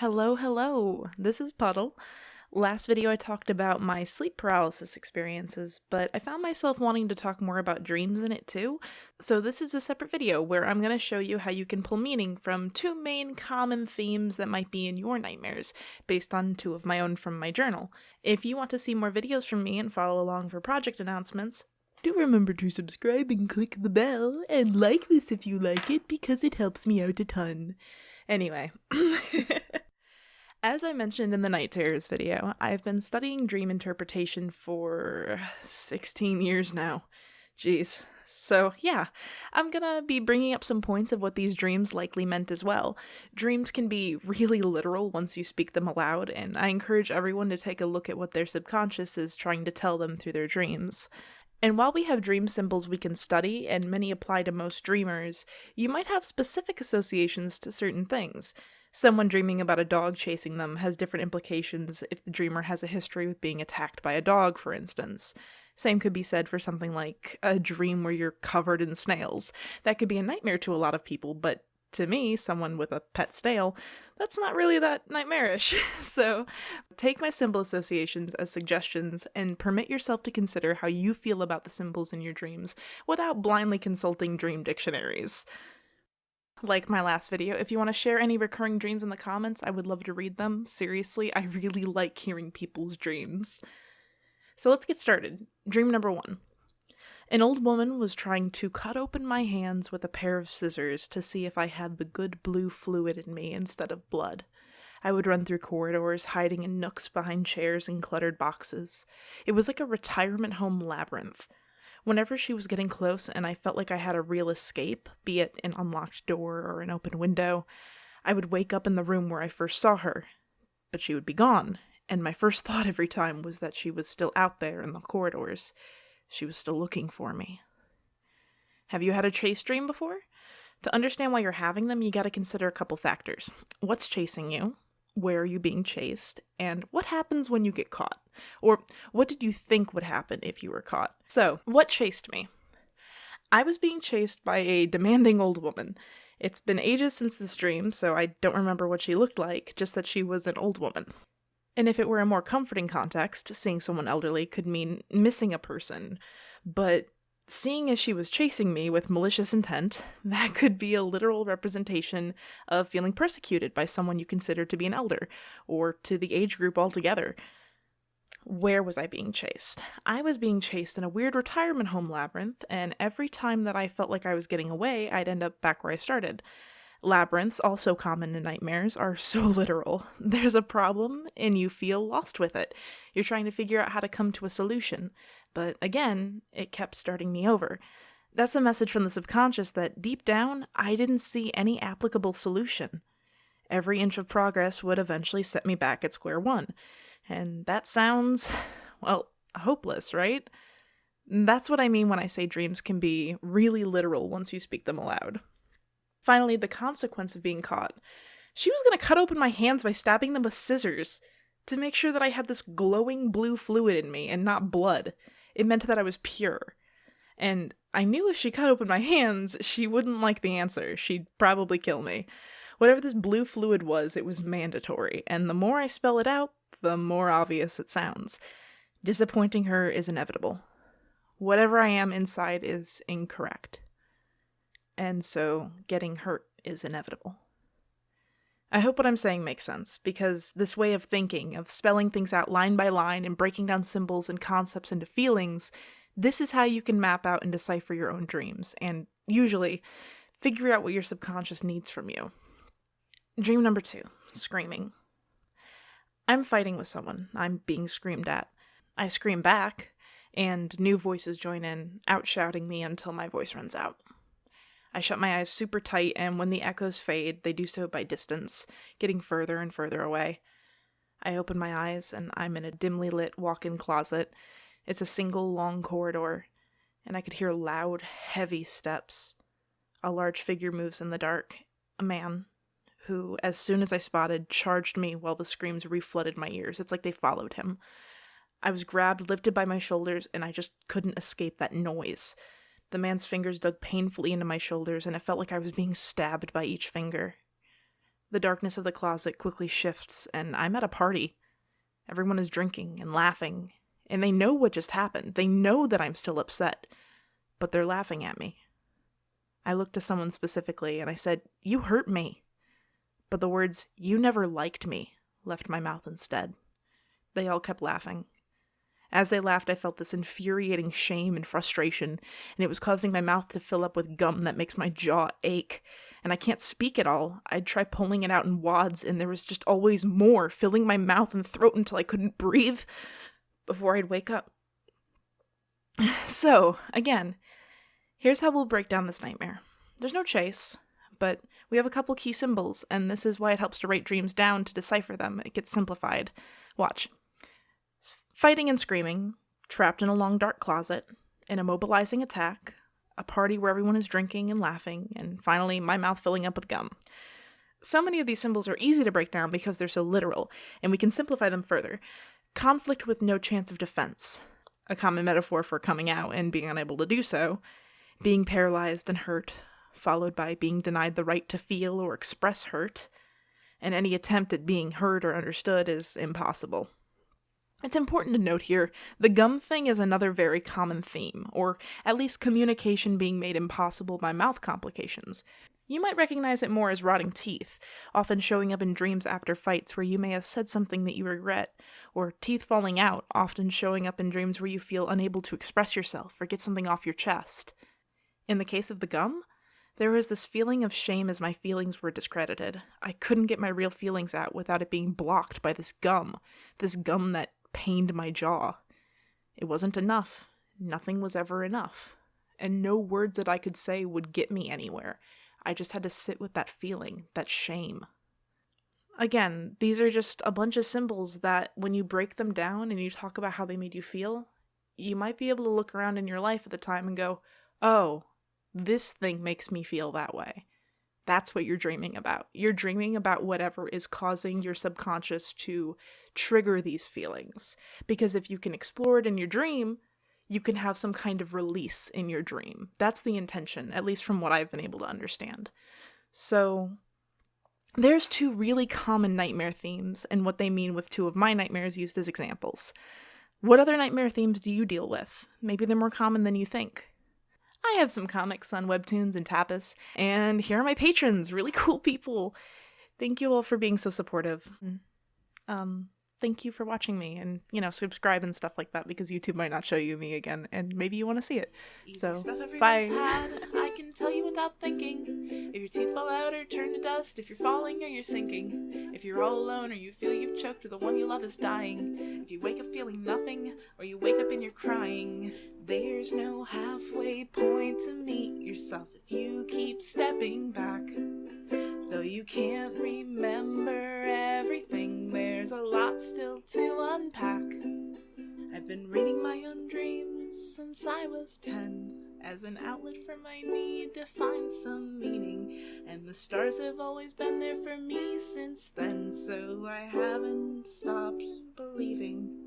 Hello. This is Puddle. Last video I talked about my sleep paralysis experiences, but I found myself wanting to talk more about dreams in it too. So this is a separate video where I'm going to show you how you can pull meaning from two main common themes that might be in your nightmares, based on two of my own from my journal. If you want to see more videos from me and follow along for project announcements, do remember to subscribe and click the bell, and like this if you like it because it helps me out a ton. Anyway. As I mentioned in the Night Terrors video, I've been studying dream interpretation for 16 years now. Jeez. So yeah, I'm gonna be bringing up some points of what these dreams likely meant as well. Dreams can be really literal once you speak them aloud, and I encourage everyone to take a look at what their subconscious is trying to tell them through their dreams. And while we have dream symbols we can study, and many apply to most dreamers, you might have specific associations to certain things. Someone dreaming about a dog chasing them has different implications if the dreamer has a history with being attacked by a dog, for instance. Same could be said for something like a dream where you're covered in snails. That could be a nightmare to a lot of people, but to me, someone with a pet snail, that's not really that nightmarish. So take my symbol associations as suggestions and permit yourself to consider how you feel about the symbols in your dreams without blindly consulting dream dictionaries. Like my last video, if you want to share any recurring dreams in the comments, I would love to read them. Seriously, I really like hearing people's dreams. So let's get started. Dream number 1. An old woman was trying to cut open my hands with a pair of scissors to see if I had the good blue fluid in me instead of blood. I would run through corridors, hiding in nooks behind chairs and cluttered boxes. It was like a retirement home labyrinth. Whenever she was getting close and I felt like I had a real escape, be it an unlocked door or an open window, I would wake up in the room where I first saw her. But she would be gone, and my first thought every time was that she was still out there in the corridors. She was still looking for me. Have you had a chase dream before? To understand why you're having them, you gotta consider a couple factors. What's chasing you? Where are you being chased? And what happens when you get caught? Or what did you think would happen if you were caught? So, what chased me? I was being chased by a demanding old woman. It's been ages since this dream, so I don't remember what she looked like, just that she was an old woman. And if it were a more comforting context, seeing someone elderly could mean missing a person. But seeing as she was chasing me with malicious intent, that could be a literal representation of feeling persecuted by someone you consider to be an elder, or to the age group altogether. Where was I being chased? I was being chased in a weird retirement home labyrinth, and every time that I felt like I was getting away, I'd end up back where I started. Labyrinths, also common in nightmares, are so literal. There's a problem, and you feel lost with it. You're trying to figure out how to come to a solution. But again, it kept starting me over. That's a message from the subconscious that, deep down, I didn't see any applicable solution. Every inch of progress would eventually set me back at square one. And that sounds, well, hopeless, right? That's what I mean when I say dreams can be really literal once you speak them aloud. Finally, the consequence of being caught. She was going to cut open my hands by stabbing them with scissors to make sure that I had this glowing blue fluid in me and not blood. It meant that I was pure. And I knew if she cut open my hands, she wouldn't like the answer. She'd probably kill me. Whatever this blue fluid was, it was mandatory. And the more I spell it out, the more obvious it sounds. Disappointing her is inevitable. Whatever I am inside is incorrect. And so getting hurt is inevitable. I hope what I'm saying makes sense, because this way of thinking, of spelling things out line by line and breaking down symbols and concepts into feelings, this is how you can map out and decipher your own dreams, and usually figure out what your subconscious needs from you. Dream number 2, screaming. I'm fighting with someone. I'm being screamed at. I scream back, and new voices join in, out-shouting me until my voice runs out. I shut my eyes super tight, and when the echoes fade, they do so by distance, getting further and further away. I open my eyes, and I'm in a dimly lit walk-in closet. It's a single long corridor, and I could hear loud, heavy steps. A large figure moves in the dark, a man, who, as soon as I spotted, charged me while the screams reflooded my ears. It's like they followed him. I was grabbed, lifted by my shoulders, and I just couldn't escape that noise. The man's fingers dug painfully into my shoulders, and it felt like I was being stabbed by each finger. The darkness of the closet quickly shifts, and I'm at a party. Everyone is drinking and laughing, and they know what just happened. They know that I'm still upset, but they're laughing at me. I looked to someone specifically, and I said, "You hurt me." But the words, "You never liked me," left my mouth instead. They all kept laughing. As they laughed, I felt this infuriating shame and frustration, and it was causing my mouth to fill up with gum that makes my jaw ache. And I can't speak at all. I'd try pulling it out in wads, and there was just always more, filling my mouth and throat until I couldn't breathe before I'd wake up. So, again, here's how we'll break down this nightmare. There's no chase, but we have a couple key symbols, and this is why it helps to write dreams down to decipher them. It gets simplified. Watch. Fighting and screaming, trapped in a long dark closet, an immobilizing attack, a party where everyone is drinking and laughing, and finally, my mouth filling up with gum. So many of these symbols are easy to break down because they're so literal, and we can simplify them further. Conflict with no chance of defense, a common metaphor for coming out and being unable to do so, being paralyzed and hurt, followed by being denied the right to feel or express hurt, and any attempt at being heard or understood is impossible. It's important to note here, the gum thing is another very common theme, or at least communication being made impossible by mouth complications. You might recognize it more as rotting teeth, often showing up in dreams after fights where you may have said something that you regret, or teeth falling out, often showing up in dreams where you feel unable to express yourself or get something off your chest. In the case of the gum, there was this feeling of shame as my feelings were discredited. I couldn't get my real feelings out without it being blocked by this gum that pained my jaw. It wasn't enough. Nothing was ever enough. And no words that I could say would get me anywhere. I just had to sit with that feeling, that shame. Again, these are just a bunch of symbols that when you break them down and you talk about how they made you feel, you might be able to look around in your life at the time and go, oh, this thing makes me feel that way. That's what you're dreaming about. You're dreaming about whatever is causing your subconscious to trigger these feelings. Because if you can explore it in your dream, you can have some kind of release in your dream. That's the intention, at least from what I've been able to understand. So there's two really common nightmare themes and what they mean with two of my nightmares used as examples. What other nightmare themes do you deal with? Maybe they're more common than you think. I have some comics on Webtoons and Tapas, and here are my patrons, really cool people. Thank you all for being so supportive. Thank you for watching me, and, subscribe and stuff like that, because YouTube might not show you me again, and maybe you want to see it. Easy so, stuff everyone's had, I can tell you without thinking. If your teeth fall out or turn to dust, if you're falling or you're sinking, if you're all alone or you feel you've choked or the one you love is dying, if you wake up feeling nothing or you wake up and you're crying, there's no halfway point to meet yourself if you keep stepping back. Though you can't remember everything, there's a lot still to unpack. I've been reading my own dreams since I was 10 as an outlet for my need to find some meaning, and the stars have always been there for me since then, so I haven't stopped believing.